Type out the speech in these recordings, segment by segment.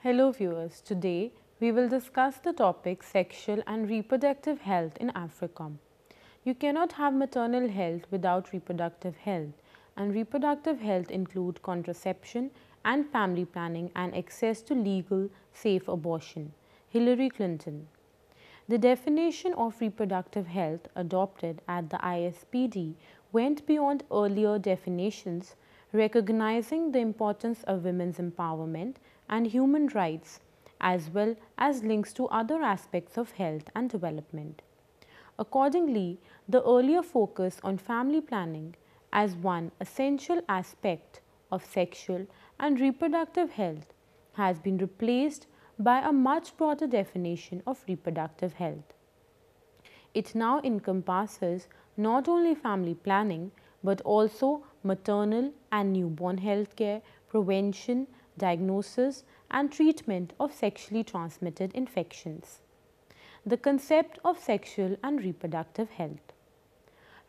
Hello viewers, today we will discuss the topic sexual and reproductive health in Africa. You cannot have maternal health without reproductive health, and reproductive health include contraception and family planning and access to legal, safe abortion. Hillary Clinton. The definition of reproductive health adopted at the ISPD went beyond earlier definitions, recognizing the importance of women's empowerment and human rights, as well as links to other aspects of health and development. Accordingly, the earlier focus on family planning as one essential aspect of sexual and reproductive health has been replaced by a much broader definition of reproductive health. It now encompasses not only family planning but also maternal and newborn health care, prevention, diagnosis and treatment of sexually transmitted infections. The concept of sexual and reproductive health.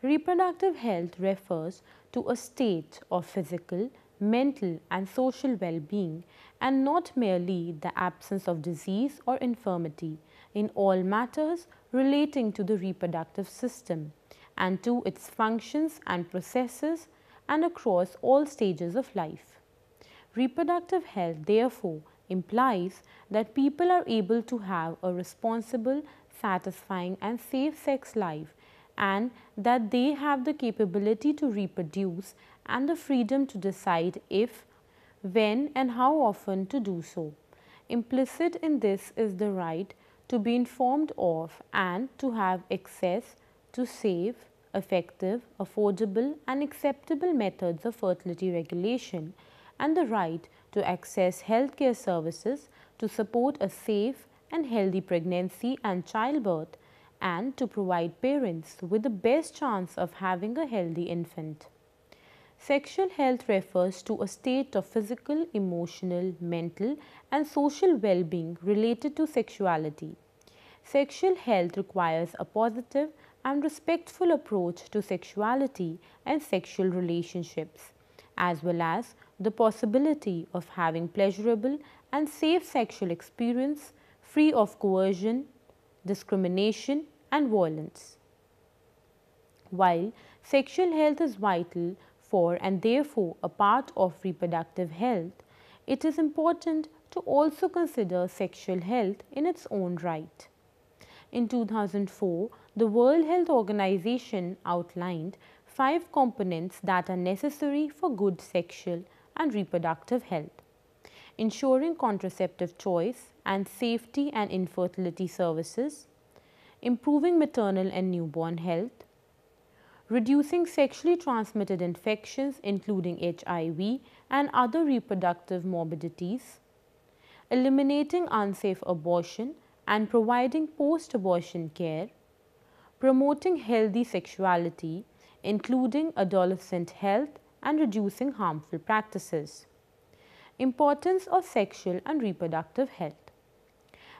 Reproductive health refers to a state of physical, mental and social well-being and not merely the absence of disease or infirmity in all matters relating to the reproductive system and to its functions and processes and across all stages of life. Reproductive health, therefore, implies that people are able to have a responsible, satisfying and safe sex life and that they have the capability to reproduce and the freedom to decide if, when and how often to do so. Implicit in this is the right to be informed of and to have access to safe, effective, affordable and acceptable methods of fertility regulation and the right to access healthcare services to support a safe and healthy pregnancy and childbirth and to provide parents with the best chance of having a healthy infant. Sexual health refers to a state of physical, emotional, mental and social well-being related to sexuality. Sexual health requires a positive and respectful approach to sexuality and sexual relationships, as well as the possibility of having pleasurable and safe sexual experience free of coercion, discrimination and violence. While sexual health is vital for and therefore a part of reproductive health, it is important to also consider sexual health in its own right. In 2004, the World Health Organization outlined 5 components that are necessary for good sexual and reproductive health: ensuring contraceptive choice and safety and infertility services, improving maternal and newborn health, reducing sexually transmitted infections including HIV and other reproductive morbidities, eliminating unsafe abortion and providing post-abortion care, promoting healthy sexuality including adolescent health and reducing harmful practices. Importance of sexual and reproductive health.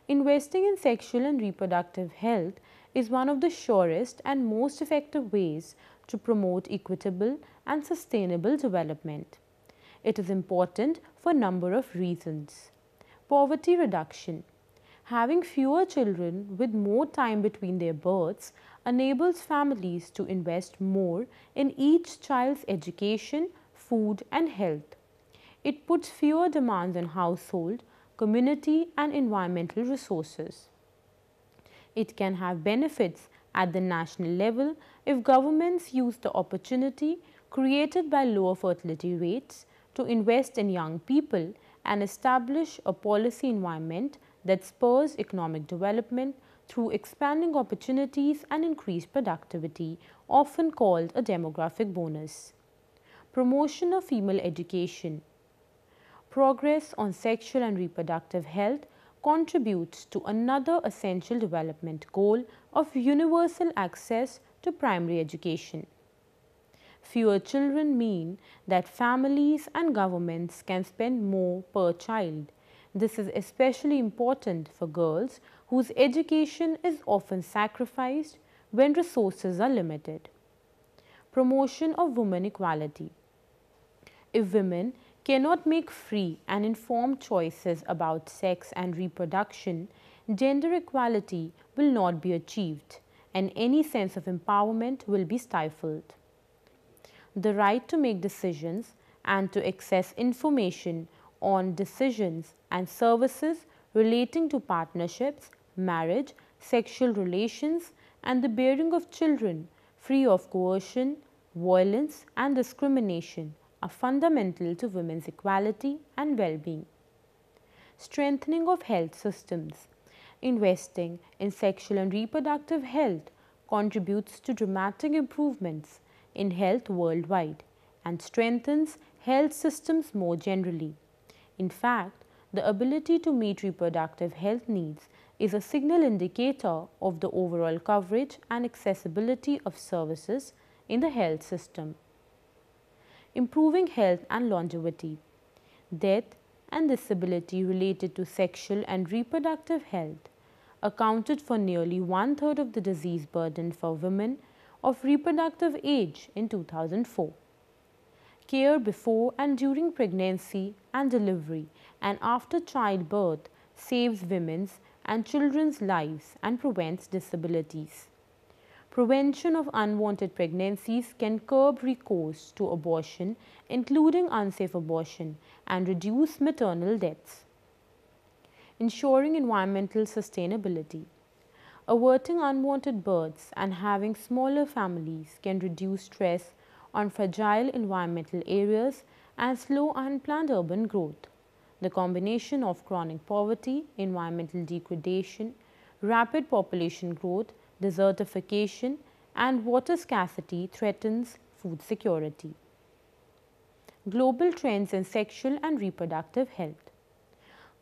Investing in sexual and reproductive health is one of the surest and most effective ways to promote equitable and sustainable development. It is important for a number of reasons. Poverty reduction. Having fewer children with more time between their births enables families to invest more in each child's education, food and health. It puts fewer demands on household, community and environmental resources. It can have benefits at the national level if governments use the opportunity created by lower fertility rates to invest in young people and establish a policy environment that spurs economic development through expanding opportunities and increased productivity, often called a demographic bonus. Promotion of female education. Progress on sexual and reproductive health contributes to another essential development goal of universal access to primary education. Fewer children mean that families and governments can spend more per child. This is especially important for girls whose education is often sacrificed when resources are limited. Promotion of women equality. If women cannot make free and informed choices about sex and reproduction, gender equality will not be achieved and any sense of empowerment will be stifled. The right to make decisions and to access information on decisions and services relating to partnerships, marriage, sexual relations, and the bearing of children free of coercion, violence, and discrimination are fundamental to women's equality and well-being. Strengthening of health systems. Investing in sexual and reproductive health contributes to dramatic improvements in health worldwide and strengthens health systems more generally. In fact, the ability to meet reproductive health needs is a signal indicator of the overall coverage and accessibility of services in the health system. Improving health and longevity. Death and disability related to sexual and reproductive health accounted for nearly one-third of the disease burden for women of reproductive age in 2004. Care before and during pregnancy and delivery and after childbirth saves women's and children's lives and prevents disabilities. Prevention of unwanted pregnancies can curb recourse to abortion, including unsafe abortion, and reduce maternal deaths. Ensuring environmental sustainability. Averting unwanted births and having smaller families can reduce stress on fragile environmental areas and slow unplanned urban growth. The combination of chronic poverty, environmental degradation, rapid population growth, desertification, and water scarcity threatens food security. Global trends in sexual and reproductive health.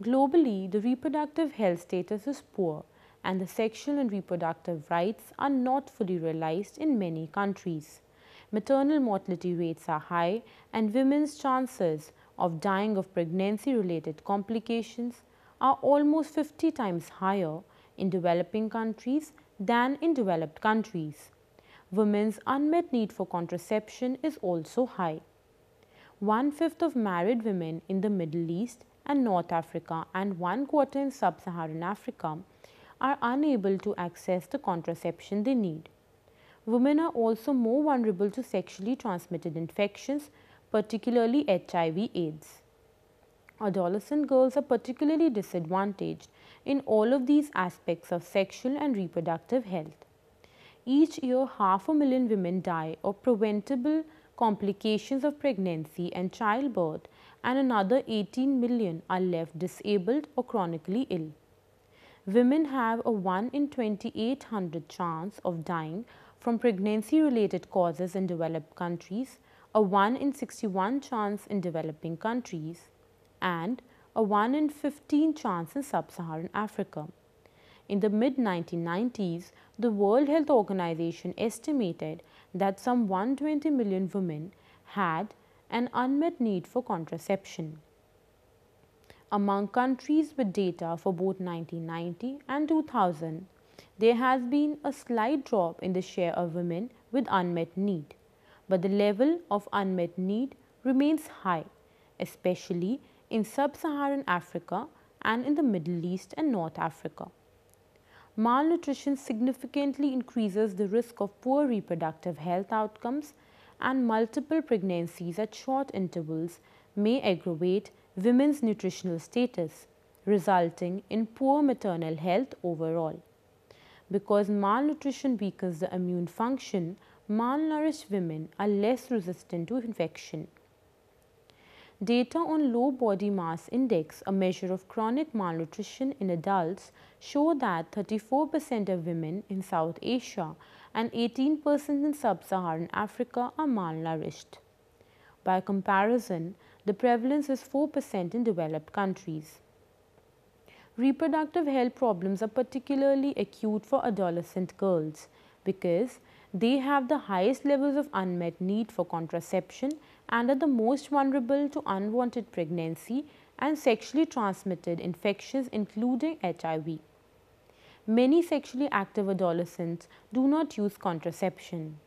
Globally, the reproductive health status is poor and the sexual and reproductive rights are not fully realized in many countries. Maternal mortality rates are high and women's chances of dying of pregnancy-related complications are almost 50 times higher in developing countries than in developed countries. Women's unmet need for contraception is also high. 1/5 of married women in the Middle East and North Africa and 1/4 in Sub-Saharan Africa are unable to access the contraception they need. Women are also more vulnerable to sexually transmitted infections, particularly HIV/AIDS. Adolescent girls are particularly disadvantaged in all of these aspects of sexual and reproductive health. Each year, 500,000 women die of preventable complications of pregnancy and childbirth, and another 18 million are left disabled or chronically ill. Women have a 1 in 2,800 chance of dying from pregnancy-related causes in developed countries, a 1 in 61 chance in developing countries, and a 1 in 15 chance in Sub-Saharan Africa. In the mid-1990s, the World Health Organization estimated that some 120 million women had an unmet need for contraception. Among countries with data for both 1990 and 2000, there has been a slight drop in the share of women with unmet need, but the level of unmet need remains high, especially in Sub-Saharan Africa and in the Middle East and North Africa. Malnutrition significantly increases the risk of poor reproductive health outcomes, and multiple pregnancies at short intervals may aggravate women's nutritional status, resulting in poor maternal health overall. Because malnutrition weakens the immune function, malnourished women are less resistant to infection. Data on low body mass index, a measure of chronic malnutrition in adults, show that 34% of women in South Asia and 18% in Sub-Saharan Africa are malnourished. By comparison, the prevalence is 4% in developed countries. Reproductive health problems are particularly acute for adolescent girls because they have the highest levels of unmet need for contraception and are the most vulnerable to unwanted pregnancy and sexually transmitted infections including HIV. Many sexually active adolescents do not use contraception.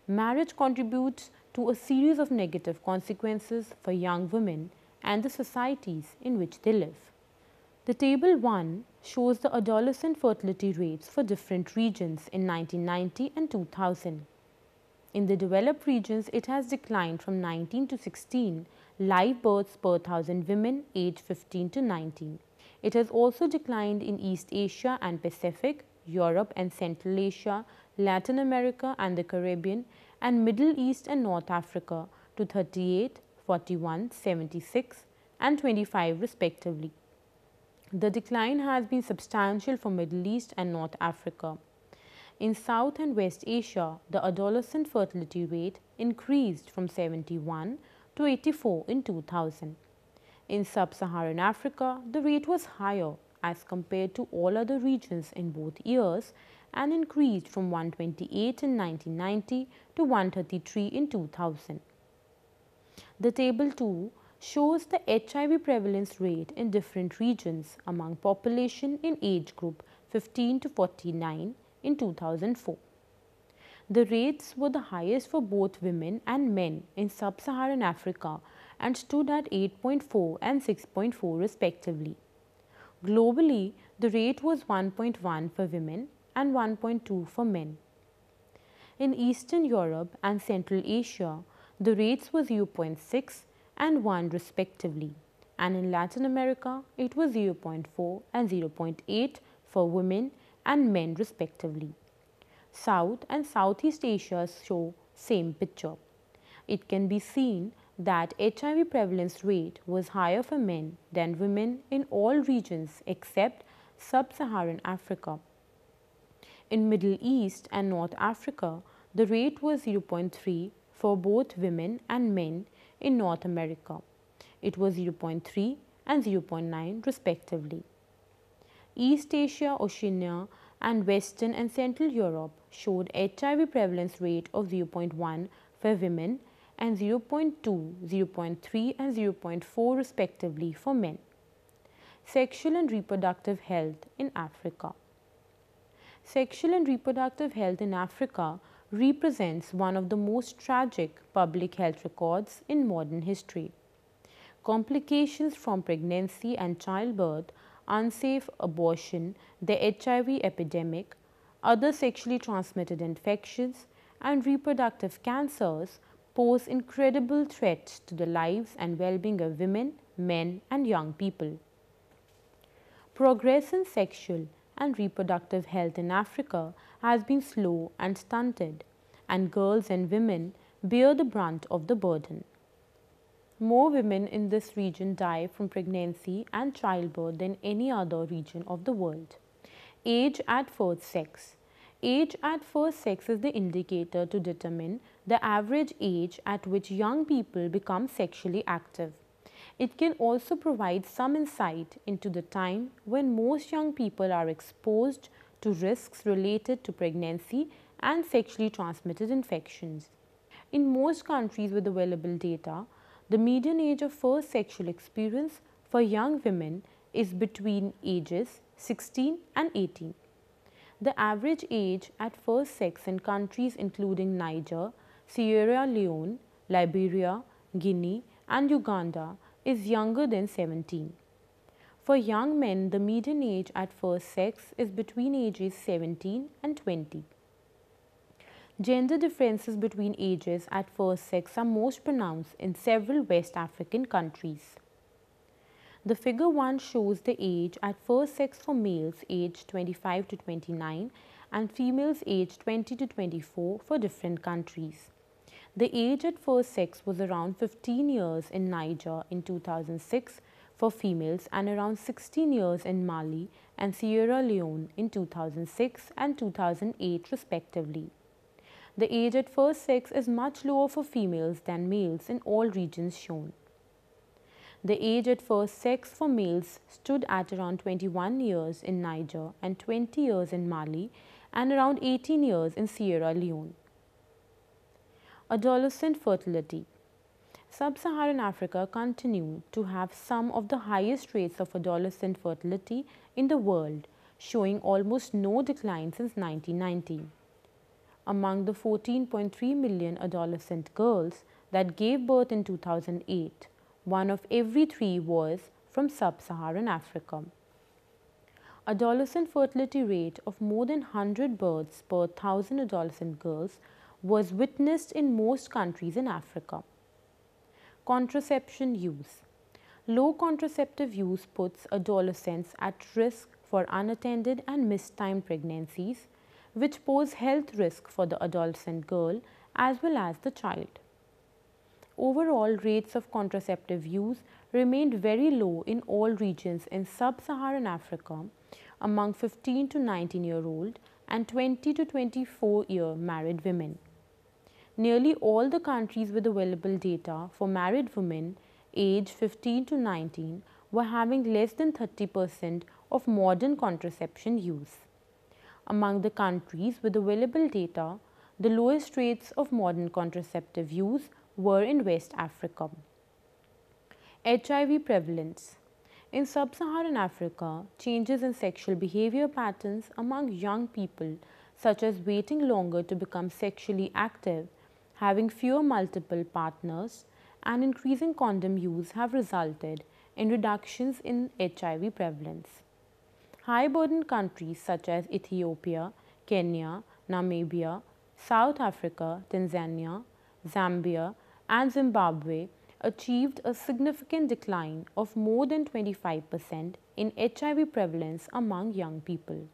Marriage contributes to a series of negative consequences for young women and the societies in which they live. The Table 1 shows the adolescent fertility rates for different regions in 1990 and 2000. In the developed regions, it has declined from 19 to 16 live births per 1,000 women aged 15 to 19. It has also declined in East Asia and Pacific, Europe and Central Asia, Latin America and the Caribbean, and Middle East and North Africa to 38, 41, 76, and 25 respectively. The decline has been substantial for Middle East and North Africa. In South and West Asia, the adolescent fertility rate increased from 71 to 84 in 2000. In Sub-Saharan Africa, the rate was higher as compared to all other regions in both years and increased from 128 in 1990 to 133 in 2000. The Table 2 shows the HIV prevalence rate in different regions among population in age group 15 to 49 in 2004. The rates were the highest for both women and men in Sub-Saharan Africa and stood at 8.4 and 6.4 respectively. Globally, the rate was 1.1 for women and 1.2 for men. In Eastern Europe and Central Asia, the rates were 0.6 and 1 respectively, and in Latin America it was 0.4 and 0.8 for women and men respectively. South and Southeast Asia show same picture. It can be seen that HIV prevalence rate was higher for men than women in all regions except Sub-Saharan Africa. In Middle East and North Africa, the rate was 0.3 for both women and men in North America. It was 0.3 and 0.9 respectively. East Asia, Oceania and Western and Central Europe showed HIV prevalence rate of 0.1 for women and 0.2, 0.3 and 0.4 respectively for men. Sexual and reproductive health in Africa. Sexual and reproductive health in Africa represents one of the most tragic public health records in modern history. Complications from pregnancy and childbirth, unsafe abortion, the HIV epidemic, other sexually transmitted infections, and reproductive cancers pose incredible threats to the lives and well-being of women, men, and young people. Progress in sexual and reproductive health in Africa has been slow and stunted, and girls and women bear the brunt of the burden. More women in this region die from pregnancy and childbirth than any other region of the world. Age at first sex. Age at first sex is the indicator to determine the average age at which young people become sexually active. It can also provide some insight into the time when most young people are exposed to risks related to pregnancy and sexually transmitted infections. In most countries with available data, the median age of first sexual experience for young women is between ages 16 and 18. The average age at first sex in countries including Niger, Sierra Leone, Liberia, Guinea, and Uganda is younger than 17. For young men, the median age at first sex is between ages 17 and 20. Gender differences between ages at first sex are most pronounced in several West African countries. The figure 1 shows the age at first sex for males aged 25 to 29 and females aged 20 to 24 for different countries. The age at first sex was around 15 years in Niger in 2006 for females and around 16 years in Mali and Sierra Leone in 2006 and 2008 respectively. The age at first sex is much lower for females than males in all regions shown. The age at first sex for males stood at around 21 years in Niger and 20 years in Mali and around 18 years in Sierra Leone. Adolescent fertility. Sub-Saharan Africa continued to have some of the highest rates of adolescent fertility in the world, showing almost no decline since 1990. Among the 14.3 million adolescent girls that gave birth in 2008, one of every three was from Sub-Saharan Africa. Adolescent fertility rate of more than 100 births per 1,000 adolescent girls was witnessed in most countries in Africa. Contraception use. Low contraceptive use puts adolescents at risk for unattended and mistimed pregnancies, which pose health risk for the adolescent girl as well as the child. Overall rates of contraceptive use remained very low in all regions in Sub-Saharan Africa among 15 to 19-year-old and 20 to 24-year married women. Nearly all the countries with available data for married women aged 15 to 19 were having less than 30% of modern contraception use. Among the countries with available data, the lowest rates of modern contraceptive use were in West Africa. HIV prevalence. In Sub-Saharan Africa, changes in sexual behavior patterns among young people, such as waiting longer to become sexually active, having fewer multiple partners, and increasing condom use have resulted in reductions in HIV prevalence. High-burden countries such as Ethiopia, Kenya, Namibia, South Africa, Tanzania, Zambia, and Zimbabwe achieved a significant decline of more than 25% in HIV prevalence among young people.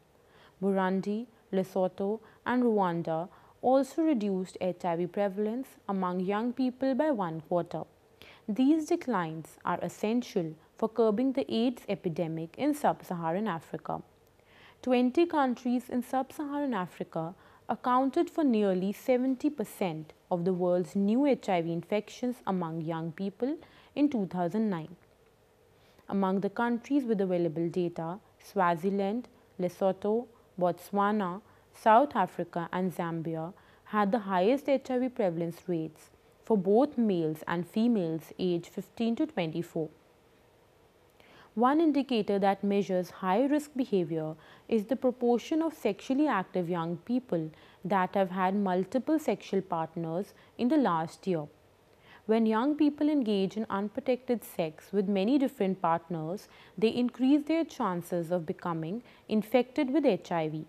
Burundi, Lesotho, and Rwanda also reduced HIV prevalence among young people by 1/4. These declines are essential for curbing the AIDS epidemic in Sub-Saharan Africa. 20 countries in Sub-Saharan Africa accounted for nearly 70% of the world's new HIV infections among young people in 2009. Among the countries with available data, Swaziland, Lesotho, Botswana, South Africa and Zambia had the highest HIV prevalence rates for both males and females aged 15 to 24. One indicator that measures high-risk behavior is the proportion of sexually active young people that have had multiple sexual partners in the last year. When young people engage in unprotected sex with many different partners, they increase their chances of becoming infected with HIV.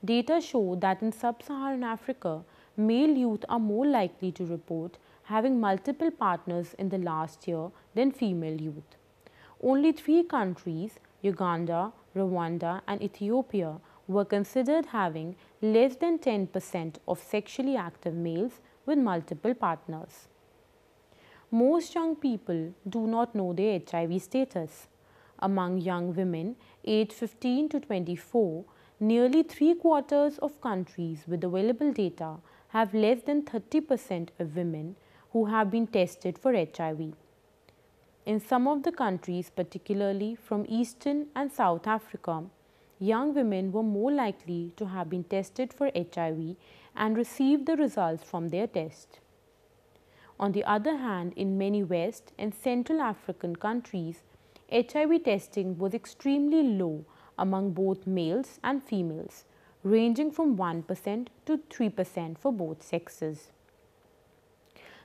Data show that in Sub-Saharan Africa, male youth are more likely to report having multiple partners in the last year than female youth. Only 3 countries, Uganda, Rwanda, and Ethiopia, were considered having less than 10% of sexually active males with multiple partners. Most young people do not know their HIV status. Among young women aged 15 to 24, nearly 3/4 of countries with available data have less than 30% of women who have been tested for HIV. In some of the countries, particularly from Eastern and South Africa, young women were more likely to have been tested for HIV and received the results from their test. On the other hand, in many West and Central African countries, HIV testing was extremely low among both males and females, ranging from 1% to 3% for both sexes.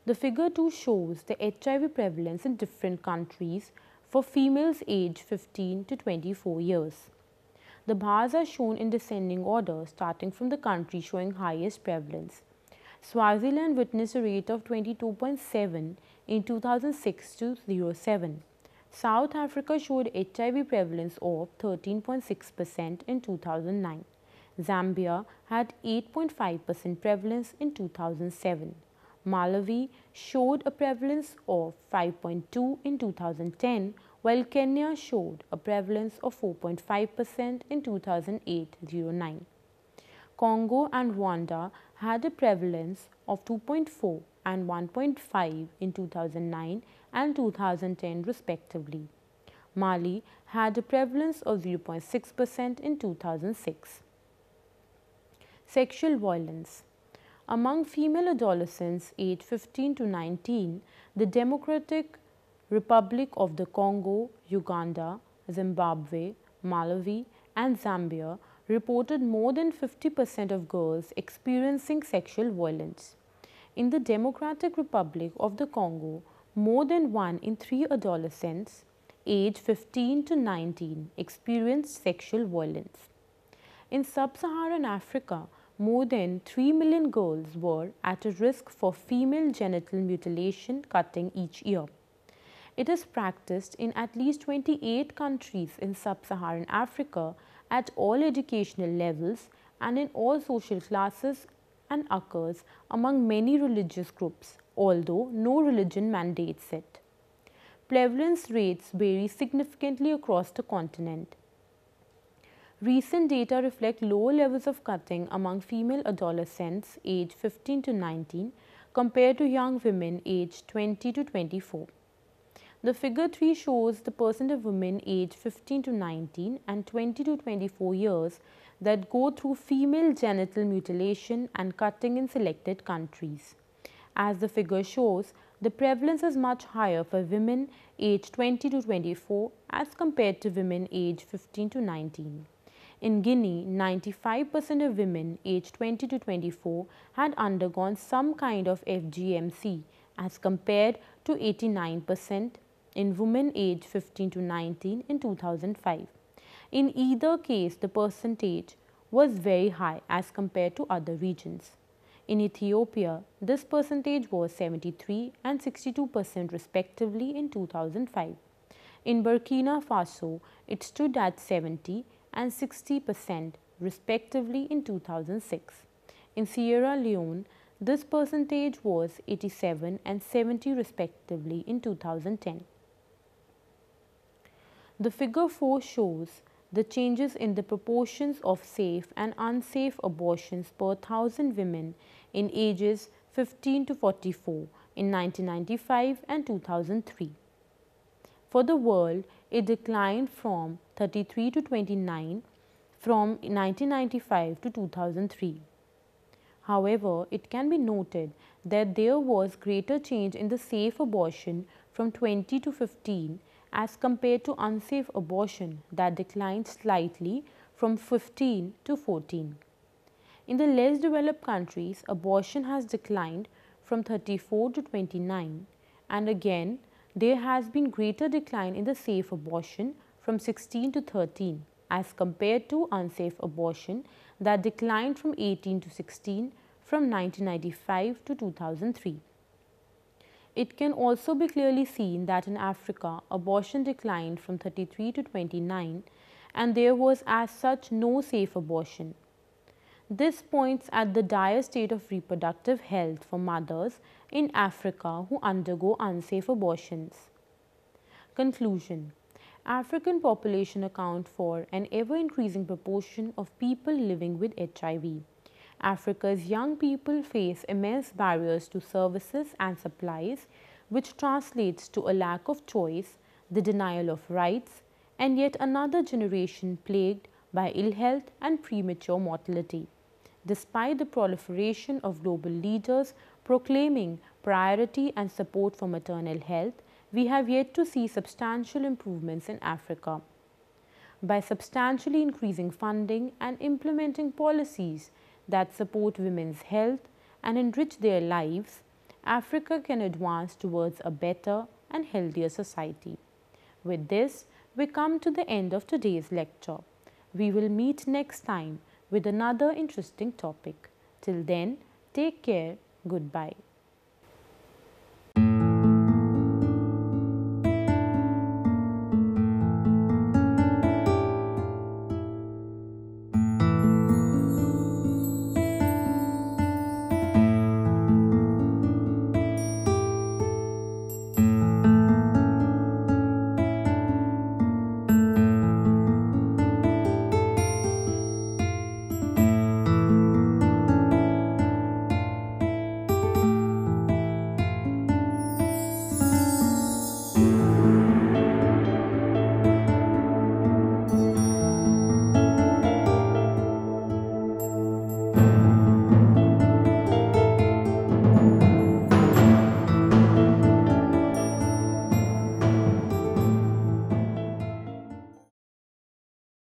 The figure 2 shows the HIV prevalence in different countries for females aged 15 to 24 years. The bars are shown in descending order, starting from the country showing highest prevalence. Swaziland witnessed a rate of 22.7 in 2006 to 07. South Africa showed HIV prevalence of 13.6% in 2009. Zambia had 8.5% prevalence in 2007. Malawi showed a prevalence of 5.2 in 2010, while Kenya showed a prevalence of 4.5% in 2008-09. Congo and Rwanda had a prevalence of 2.4 and 1.5 in 2009 and 2010 respectively. Mali had a prevalence of 0.6% in 2006. Sexual violence. Among female adolescents aged 15 to 19, the Democratic Republic of the Congo, Uganda, Zimbabwe, Malawi, and Zambia reported more than 50% of girls experiencing sexual violence. In the Democratic Republic of the Congo, more than 1 in 3 adolescents aged 15 to 19 experienced sexual violence. In sub-Saharan Africa, more than 3 million girls were at a risk for female genital mutilation cutting each year. It is practiced in at least 28 countries in sub-Saharan Africa at all educational levels and in all social classes and occurs among many religious groups, although no religion mandates it. Prevalence rates vary significantly across the continent. Recent data reflect lower levels of cutting among female adolescents aged 15 to 19 compared to young women aged 20 to 24. The figure 3 shows the percent of women aged 15 to 19 and 20 to 24 years that go through female genital mutilation and cutting in selected countries. As the figure shows, the prevalence is much higher for women aged 20 to 24 as compared to women aged 15 to 19. In Guinea, 95% of women aged 20 to 24 had undergone some kind of FGMC as compared to 89% in women aged 15 to 19 in 2005. In either case, the percentage was very high as compared to other regions. In Ethiopia, this percentage was 73 and 62% respectively in 2005. In Burkina Faso, it stood at 70 and 60% respectively in 2006. In Sierra Leone, this percentage was 87 and 70 respectively in 2010. The figure 4 shows the changes in the proportions of safe and unsafe abortions per 1,000 women in ages 15 to 44 in 1995 and 2003. For the world, it declined from 33 to 29 from 1995 to 2003. However, it can be noted that there was greater change in the safe abortion from 20 to 15 as compared to unsafe abortion that declined slightly from 15 to 14. In the less developed countries, abortion has declined from 34 to 29, and again, there has been greater decline in the safe abortion from 16 to 13 as compared to unsafe abortion that declined from 18 to 16 from 1995 to 2003. It can also be clearly seen that in Africa, abortion declined from 33 to 29 and there was as such no safe abortion. This points at the dire state of reproductive health for mothers in Africa who undergo unsafe abortions. Conclusion: African population account for an ever-increasing proportion of people living with HIV. Africa's young people face immense barriers to services and supplies, which translates to a lack of choice, the denial of rights, and yet another generation plagued by ill health and premature mortality. Despite the proliferation of global leaders proclaiming priority and support for maternal health, we have yet to see substantial improvements in Africa. By substantially increasing funding and implementing policies that support women's health and enrich their lives, Africa can advance towards a better and healthier society. With this, we come to the end of today's lecture. We will meet next time with another interesting topic. Till then, take care. Goodbye.